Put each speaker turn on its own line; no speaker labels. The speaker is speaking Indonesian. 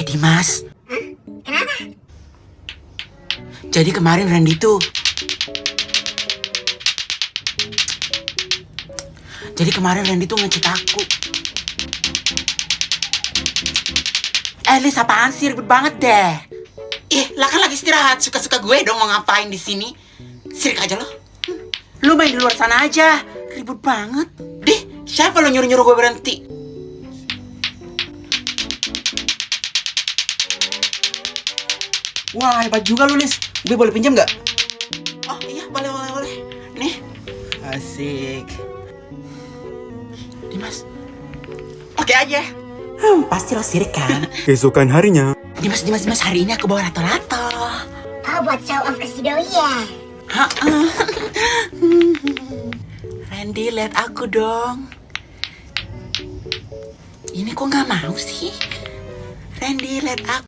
Dimas.
Kenapa?
Jadi kemarin Randy tuh. Ngechat aku. Lis, apaan sih? Ribet banget deh. Ih, lah kan lagi istirahat. Suka-suka gue dong mau ngapain di sini. Sirik aja lo. Lu main di luar sana aja. Ribut banget. Dih, siapa lo nyuruh-nyuruh gue berhenti?
Wah, hebat juga lu, Lis. Gue boleh pinjam nggak?
Oh iya, boleh. Nih.
Asik.
Dimas. Oke aja. Pasti lo sirik kan?
Keesokan harinya.
Dimas, hari ini aku bawa leto-leto.
Oh, buat show off ke si Doi ya?
Randy, lihat aku dong. Ini kok nggak mau sih? Randy, lihat aku.